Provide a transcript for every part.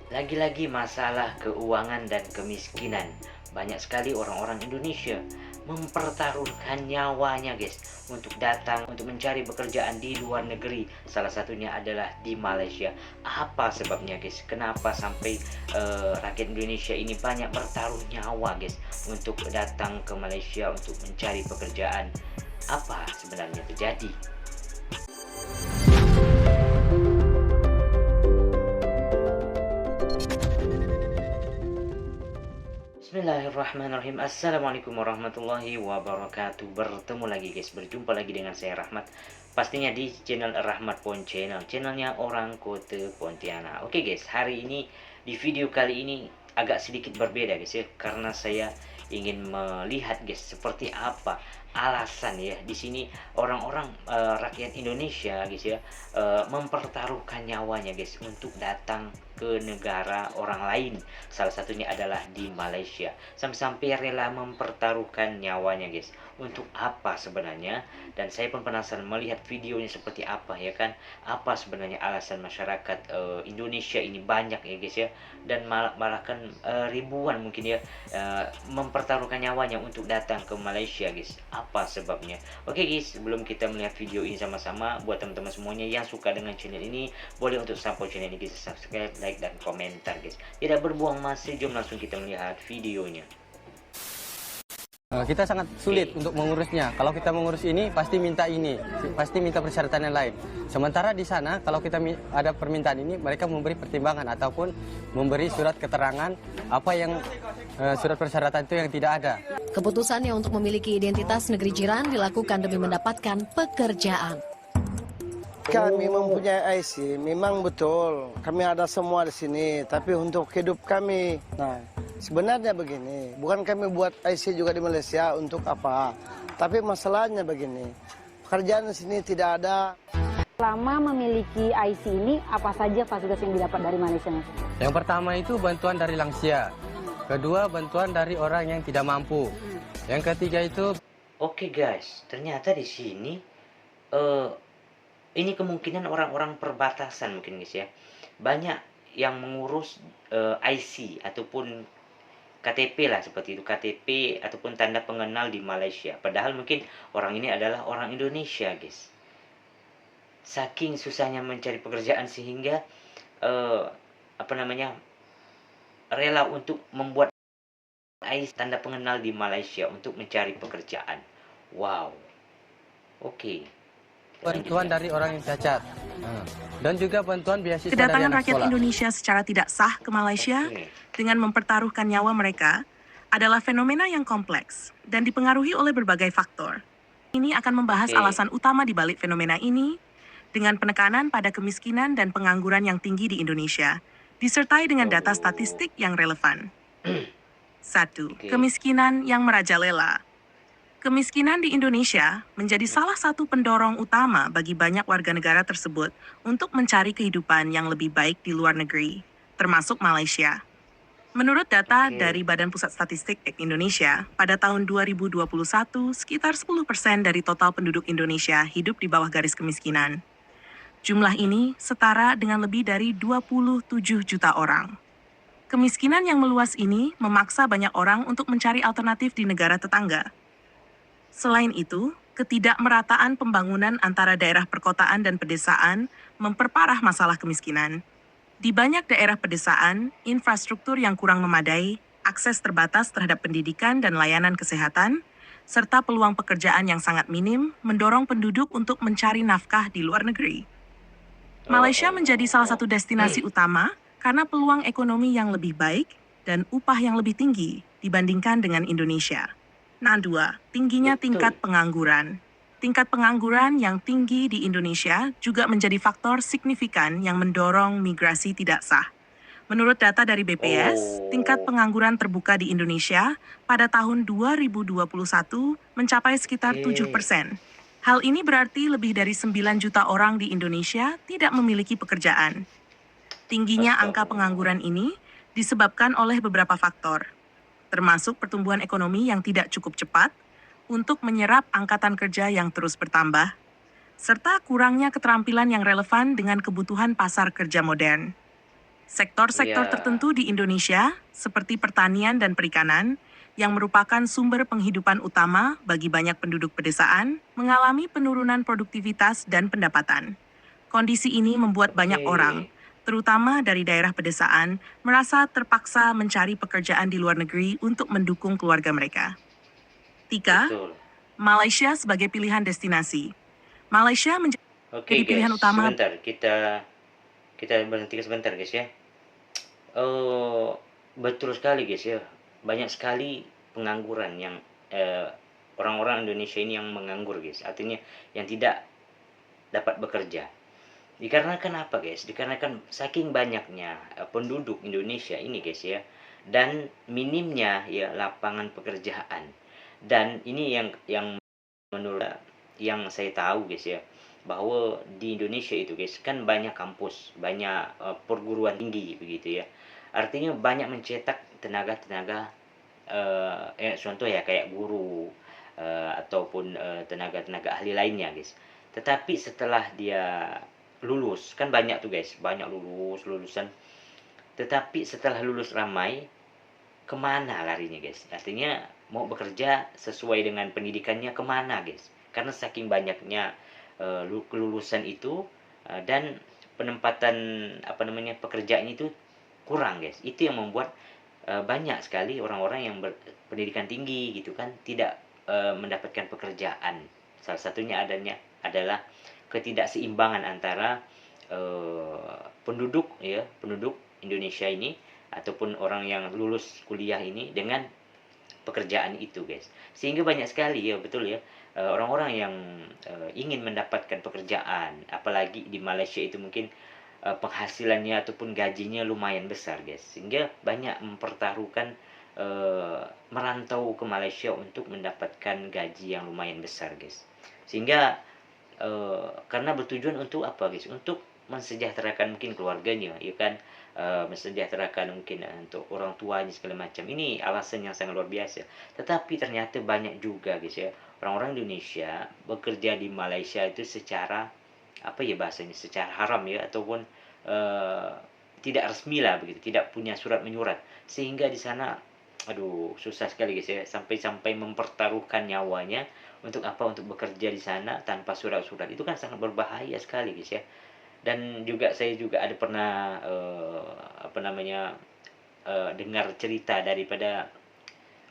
Lagi-lagi masalah keuangan dan kemiskinan. Banyak sekali orang-orang Indonesia mempertaruhkan nyawanya guys untuk datang untuk mencari pekerjaan di luar negeri. Salah satunya adalah di Malaysia. Apa sebabnya guys? Kenapa sampai rakyat Indonesia ini banyak bertaruh nyawa guys untuk datang ke Malaysia untuk mencari pekerjaan? Apa sebenarnya terjadi? Bismillahirrahmanirrahim. Assalamualaikum warahmatullahi wabarakatuh. Bertemu lagi guys, berjumpa lagi dengan saya Rahmat. Pastinya di channel Rahmat Pon Channel, channelnya orang kota Pontianak. Oke guys, hari ini di video kali ini agak sedikit berbeda guys ya, karena saya ingin melihat guys seperti apa alasan ya di sini orang-orang rakyat Indonesia guys ya mempertaruhkan nyawanya guys untuk datang ke negara orang lain. Salah satunya adalah di Malaysia. Sampai-sampai rela mempertaruhkan nyawanya guys. Untuk apa sebenarnya? Dan saya pun penasaran melihat videonya seperti apa ya kan. Apa sebenarnya alasan masyarakat Indonesia ini banyak ya guys ya. Dan bahkan ribuan mungkin ya mempertaruhkan nyawanya untuk datang ke Malaysia guys. Apa sebabnya? Oke guys, sebelum kita melihat video ini sama-sama, buat teman-teman semuanya yang suka dengan channel ini, boleh untuk support channel ini bisa subscribe, like, dan komentar guys. Tidak berbuang masa, jom langsung kita melihat videonya. Kita sangat sulit untuk mengurusnya. Kalau kita mengurus ini, pasti minta ini, pasti minta persyaratan yang lain. Sementara di sana, kalau kita ada permintaan ini, mereka memberi pertimbangan ataupun memberi surat keterangan apa yang surat persyaratan itu yang tidak ada. Keputusannya untuk memiliki identitas negeri jiran dilakukan demi mendapatkan pekerjaan. Kami mempunyai IC, memang betul. Kami ada semua di sini, tapi untuk hidup kami. Nah, sebenarnya begini, bukan kami buat IC juga di Malaysia untuk apa. Tapi masalahnya begini, pekerjaan di sini tidak ada. Selama memiliki IC ini, apa saja fasilitas yang didapat dari Malaysia, Mas? Yang pertama itu bantuan dari lansia. Kedua, bantuan dari orang yang tidak mampu. Yang ketiga itu... Oke guys, ternyata di sini ini kemungkinan orang-orang perbatasan mungkin guys ya. Banyak yang mengurus IC ataupun KTP lah, seperti itu, KTP ataupun tanda pengenal di Malaysia. Padahal mungkin orang ini adalah orang Indonesia guys. Saking susahnya mencari pekerjaan sehingga rela untuk membuat IC tanda pengenal di Malaysia untuk mencari pekerjaan. Wow. Oke. Bantuan dari orang yang cacat. Dan juga bantuan beasiswa dari Kedatangan anak rakyat sekolah. Indonesia secara tidak sah ke Malaysia dengan mempertaruhkan nyawa mereka adalah fenomena yang kompleks dan dipengaruhi oleh berbagai faktor. Ini akan membahas alasan utama di balik fenomena ini dengan penekanan pada kemiskinan dan pengangguran yang tinggi di Indonesia, disertai dengan data statistik yang relevan. 1. Kemiskinan yang merajalela. Kemiskinan di Indonesia menjadi salah satu pendorong utama bagi banyak warga negara tersebut untuk mencari kehidupan yang lebih baik di luar negeri, termasuk Malaysia. Menurut data dari Badan Pusat Statistik Indonesia, pada tahun 2021, sekitar 10% dari total penduduk Indonesia hidup di bawah garis kemiskinan. Jumlah ini setara dengan lebih dari 27 juta orang. Kemiskinan yang meluas ini memaksa banyak orang untuk mencari alternatif di negara tetangga. Selain itu, ketidakmerataan pembangunan antara daerah perkotaan dan pedesaan memperparah masalah kemiskinan. Di banyak daerah pedesaan, infrastruktur yang kurang memadai, akses terbatas terhadap pendidikan dan layanan kesehatan, serta peluang pekerjaan yang sangat minim mendorong penduduk untuk mencari nafkah di luar negeri. Malaysia menjadi salah satu destinasi utama karena peluang ekonomi yang lebih baik dan upah yang lebih tinggi dibandingkan dengan Indonesia. Nah, 2. Tingginya tingkat pengangguran. Tingkat pengangguran yang tinggi di Indonesia juga menjadi faktor signifikan yang mendorong migrasi tidak sah. Menurut data dari BPS, tingkat pengangguran terbuka di Indonesia pada tahun 2021 mencapai sekitar 7%. Hal ini berarti lebih dari 9 juta orang di Indonesia tidak memiliki pekerjaan. Tingginya angka pengangguran ini disebabkan oleh beberapa faktor, termasuk pertumbuhan ekonomi yang tidak cukup cepat untuk menyerap angkatan kerja yang terus bertambah, serta kurangnya keterampilan yang relevan dengan kebutuhan pasar kerja modern. Sektor-sektor Iya. tertentu di Indonesia, seperti pertanian dan perikanan, yang merupakan sumber penghidupan utama bagi banyak penduduk pedesaan, mengalami penurunan produktivitas dan pendapatan. Kondisi ini membuat banyak orang, Oke. terutama dari daerah pedesaan, merasa terpaksa mencari pekerjaan di luar negeri untuk mendukung keluarga mereka. 3. Betul. Malaysia sebagai pilihan destinasi. Malaysia Oke menjadi pilihan guys, utama. sebentar kita berhenti sebentar guys ya. Betul sekali guys ya. Banyak sekali pengangguran yang orang-orang Indonesia ini yang menganggur guys. Artinya yang tidak dapat bekerja. Dikarenakan apa guys? Dikarenakan saking banyaknya penduduk Indonesia ini guys ya, dan minimnya ya lapangan pekerjaan. Dan ini yang menurut yang saya tahu guys ya, bahwa di Indonesia itu guys kan banyak kampus, banyak perguruan tinggi begitu ya. Artinya banyak mencetak tenaga-tenaga contoh ya kayak guru ataupun tenaga-tenaga ahli lainnya guys. Tetapi setelah dia lulus kan banyak tuh guys, banyak lulusan. Tetapi setelah lulus ramai, kemana larinya guys? Artinya mau bekerja sesuai dengan pendidikannya kemana guys? Karena saking banyaknya kelulusan itu dan penempatan pekerjaan itu kurang guys. Itu yang membuat banyak sekali orang-orang yang berpendidikan tinggi gitu kan tidak mendapatkan pekerjaan. Salah satunya adalah ketidakseimbangan antara penduduk Indonesia ini ataupun orang yang lulus kuliah ini dengan pekerjaan itu guys, sehingga banyak sekali ya betul ya orang-orang yang ingin mendapatkan pekerjaan, apalagi di Malaysia itu mungkin penghasilannya ataupun gajinya lumayan besar guys, sehingga banyak mempertaruhkan merantau ke Malaysia untuk mendapatkan gaji yang lumayan besar guys, sehingga karena bertujuan untuk apa guys, untuk mensejahterakan mungkin keluarganya ya kan, mensejahterakan mungkin untuk orang tuanya segala macam. Ini alasan yang sangat luar biasa, tetapi ternyata banyak juga guys ya orang-orang Indonesia bekerja di Malaysia itu secara apa ya bahasanya, secara haram ya, ataupun tidak resmi lah begitu, tidak punya surat menyurat, sehingga di sana aduh susah sekali guys ya, sampai mempertaruhkan nyawanya untuk apa, untuk bekerja di sana tanpa surat-surat. Itu kan sangat berbahaya sekali guys ya. Dan juga saya juga ada pernah dengar cerita daripada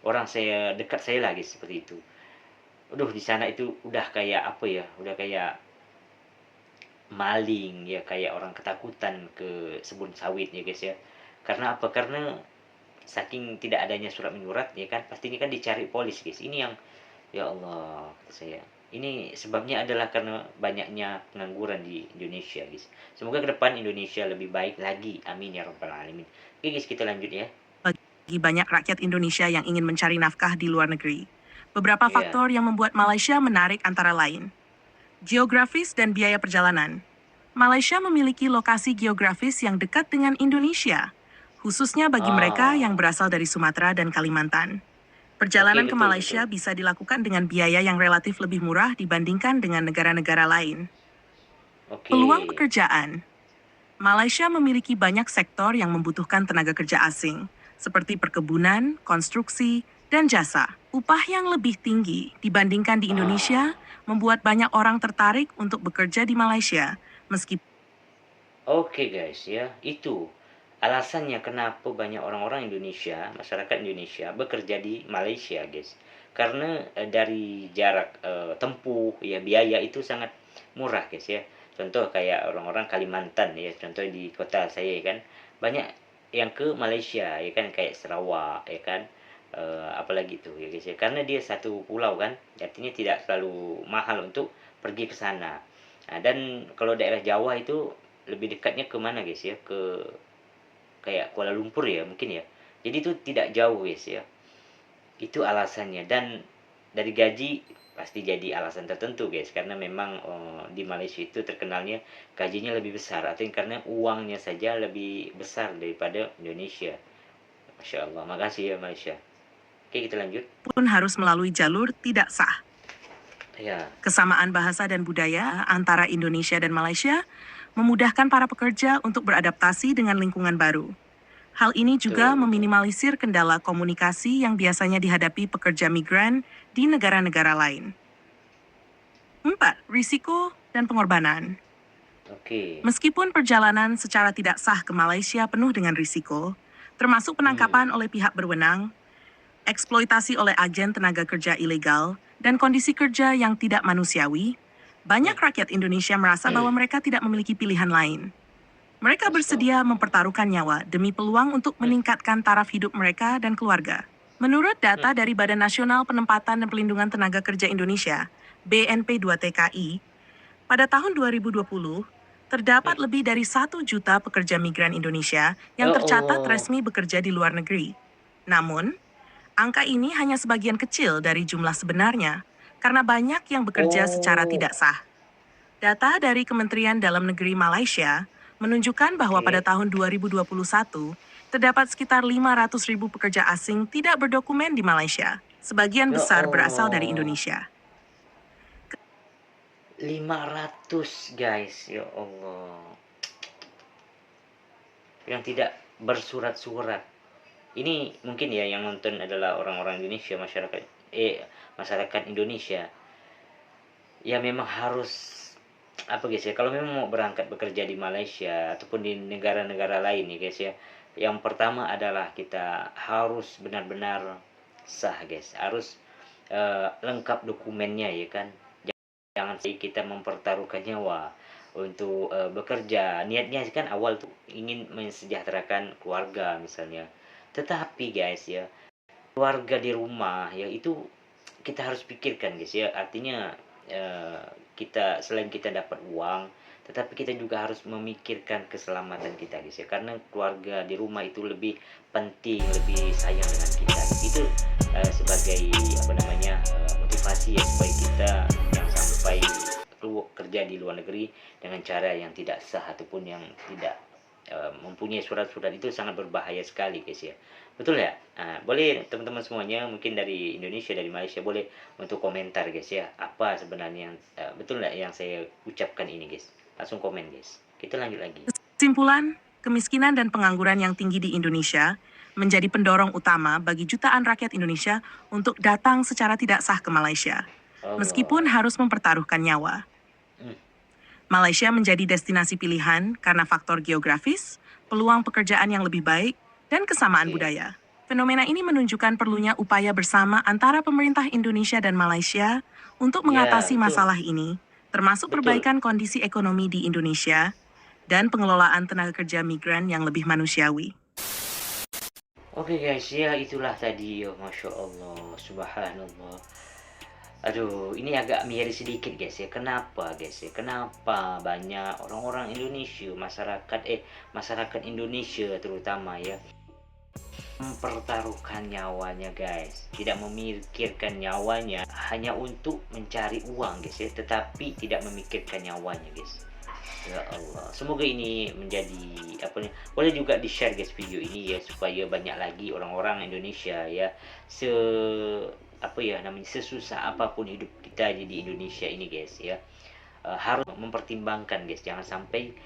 orang dekat saya lagi seperti itu. Aduh di sana itu udah kayak apa ya, udah kayak maling ya, kayak orang ketakutan ke kebun sawit ya guys ya. Karena apa? Karena saking tidak adanya surat menyurat ya kan, pastinya kan dicari polis guys. Ini yang ya Allah saya. Ini sebabnya adalah karena banyaknya pengangguran di Indonesia guys. Semoga ke depan Indonesia lebih baik lagi. Amin ya rabbal alamin. Oke guys, kita lanjut ya. Bagi banyak rakyat Indonesia yang ingin mencari nafkah di luar negeri. Beberapa Iya. faktor yang membuat Malaysia menarik antara lain. Geografis dan biaya perjalanan. Malaysia memiliki lokasi geografis yang dekat dengan Indonesia, khususnya bagi mereka yang berasal dari Sumatera dan Kalimantan. Perjalanan Oke, ke betul, Malaysia betul. bisa dilakukan dengan biaya yang relatif lebih murah dibandingkan dengan negara-negara lain. Oke. Peluang pekerjaan. Malaysia memiliki banyak sektor yang membutuhkan tenaga kerja asing, seperti perkebunan, konstruksi, dan jasa. Upah yang lebih tinggi dibandingkan di Indonesia membuat banyak orang tertarik untuk bekerja di Malaysia, meski Oke guys ya, itu alasannya kenapa banyak orang-orang Indonesia, masyarakat Indonesia bekerja di Malaysia guys. Karena dari jarak tempuh ya, biaya itu sangat murah guys ya. Contoh kayak orang-orang Kalimantan ya, contoh di kota saya kan, banyak yang ke Malaysia ya kan, kayak Sarawak ya kan. Apalagi itu ya guys ya, karena dia satu pulau kan, artinya tidak terlalu mahal untuk pergi ke sana. Nah, dan kalau daerah Jawa itu lebih dekatnya ke mana guys ya, ke kayak Kuala Lumpur ya mungkin ya, jadi itu tidak jauh guys ya. Itu alasannya. Dan dari gaji pasti jadi alasan tertentu guys, karena memang di Malaysia itu terkenalnya gajinya lebih besar, artinya karena uangnya saja lebih besar daripada Indonesia. Masya Allah, makasih ya Malaysia. Oke, kita lanjut pun harus melalui jalur tidak sah. ya. Kesamaan bahasa dan budaya antara Indonesia dan Malaysia memudahkan para pekerja untuk beradaptasi dengan lingkungan baru. Hal ini juga Betul. meminimalisir kendala komunikasi yang biasanya dihadapi pekerja migran di negara-negara lain. 4. Risiko dan pengorbanan. Oke. Meskipun perjalanan secara tidak sah ke Malaysia penuh dengan risiko, termasuk penangkapan oleh pihak berwenang, eksploitasi oleh agen tenaga kerja ilegal, dan kondisi kerja yang tidak manusiawi, banyak rakyat Indonesia merasa bahwa mereka tidak memiliki pilihan lain. Mereka bersedia mempertaruhkan nyawa demi peluang untuk meningkatkan taraf hidup mereka dan keluarga. Menurut data dari Badan Nasional Penempatan dan Pelindungan Tenaga Kerja Indonesia, BNP2TKI, pada tahun 2020, terdapat lebih dari 1 juta pekerja migran Indonesia yang Ya tercatat Allah. resmi bekerja di luar negeri. Namun, angka ini hanya sebagian kecil dari jumlah sebenarnya, karena banyak yang bekerja secara tidak sah. Data dari Kementerian Dalam Negeri Malaysia menunjukkan bahwa Oke. pada tahun 2021, terdapat sekitar 500.000 pekerja asing tidak berdokumen di Malaysia. Sebagian Ya besar berasal dari Allah. Indonesia. 500 guys, ya Allah. Yang tidak bersurat-surat. Ini mungkin ya yang nonton adalah orang-orang Indonesia, masyarakat Indonesia. Ya memang harus apa guys ya, kalau memang mau berangkat bekerja di Malaysia ataupun di negara-negara lain nih guys ya, yang pertama adalah kita harus benar-benar sah guys, harus lengkap dokumennya ya kan. Jangan sampai kita mempertaruhkan nyawa untuk bekerja. Niatnya kan awal tuh ingin mensejahterakan keluarga misalnya. Tetapi guys ya, keluarga di rumah ya itu kita harus pikirkan guys ya. Artinya kita selain kita dapat uang, tetapi kita juga harus memikirkan keselamatan kita guys ya. Karena keluarga di rumah itu lebih penting, lebih sayang dengan kita. Itu sebagai motivasi ya supaya kita jangan sampai kerja di luar negeri dengan cara yang tidak sah ataupun yang tidak mempunyai surat-surat. Itu sangat berbahaya sekali guys ya, betul ya. Boleh teman-teman semuanya mungkin dari Indonesia, dari Malaysia, boleh untuk komentar guys ya, apa sebenarnya yang betul nggak yang saya ucapkan ini guys. Langsung komen guys, kita lanjut lagi. Kesimpulan, kemiskinan dan pengangguran yang tinggi di Indonesia menjadi pendorong utama bagi jutaan rakyat Indonesia untuk datang secara tidak sah ke Malaysia, meskipun harus mempertaruhkan nyawa. Malaysia menjadi destinasi pilihan karena faktor geografis, peluang pekerjaan yang lebih baik, dan kesamaan budaya. Fenomena ini menunjukkan perlunya upaya bersama antara pemerintah Indonesia dan Malaysia untuk mengatasi betul. masalah ini, termasuk Betul. perbaikan kondisi ekonomi di Indonesia dan pengelolaan tenaga kerja migran yang lebih manusiawi. Oke guys, ya itulah tadi ya, Masya Allah, Subhanallah. Aduh, ini agak miris sedikit guys ya. Kenapa guys ya? Kenapa banyak orang-orang Indonesia, masyarakat Indonesia terutama ya, mempertaruhkan nyawanya guys, tidak memikirkan nyawanya hanya untuk mencari uang guys ya, tetapi tidak memikirkan nyawanya guys. Ya Allah, semoga ini menjadi boleh juga di share guys video ini ya, supaya banyak lagi orang-orang Indonesia ya, sesusah apapun hidup kita di Indonesia ini guys ya, harus mempertimbangkan guys, jangan sampai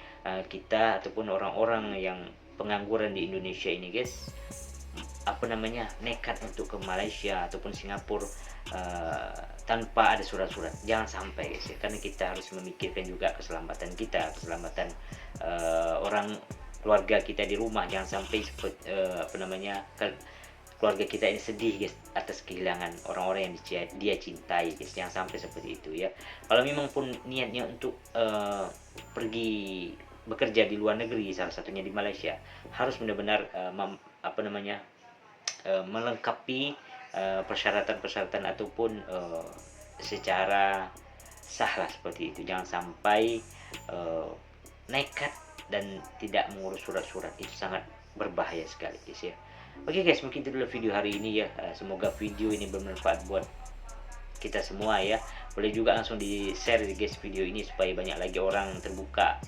kita ataupun orang-orang yang pengangguran di Indonesia ini guys nekat untuk ke Malaysia ataupun Singapura tanpa ada surat-surat. Jangan sampai guys ya, karena kita harus memikirkan juga keselamatan kita, keselamatan orang keluarga kita di rumah. Jangan sampai keluarga kita ini sedih guys atas kehilangan orang-orang yang dia cintai guys. Jangan sampai seperti itu ya. Kalau memang pun niatnya untuk pergi bekerja di luar negeri, salah satunya di Malaysia, harus benar-benar melengkapi persyaratan-persyaratan ataupun secara sah lah seperti itu. Jangan sampai nekat dan tidak mengurus surat-surat, itu sangat berbahaya sekali guys ya. Oke guys, mungkin itu dulu video hari ini ya. Semoga video ini bermanfaat buat kita semua ya. Boleh juga langsung di share guys video ini supaya banyak lagi orang terbuka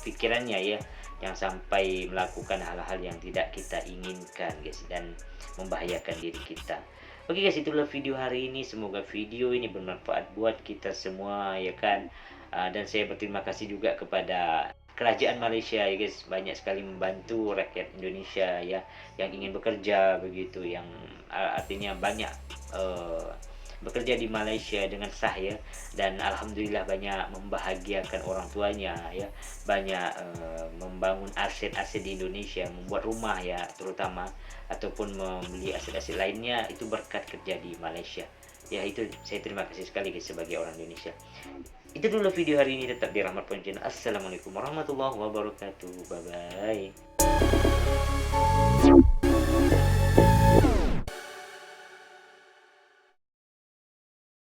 pikirannya ya. Jangan sampai melakukan hal-hal yang tidak kita inginkan guys dan membahayakan diri kita. Oke guys, itulah video hari ini. Semoga video ini bermanfaat buat kita semua ya kan. Dan saya berterima kasih juga kepada kerajaan Malaysia ya guys, banyak sekali membantu rakyat Indonesia ya yang ingin bekerja begitu, yang artinya banyak bekerja di Malaysia dengan sah ya, dan alhamdulillah banyak membahagiakan orang tuanya ya, banyak membangun aset-aset di Indonesia, membuat rumah ya terutama, ataupun membeli aset-aset lainnya, itu berkat kerja di Malaysia ya. Itu saya terima kasih sekali guys sebagai orang Indonesia. Itu dulu video hari ini, tetap di Rahmat Point Channel. Assalamualaikum warahmatullahi wabarakatuh. Bye bye.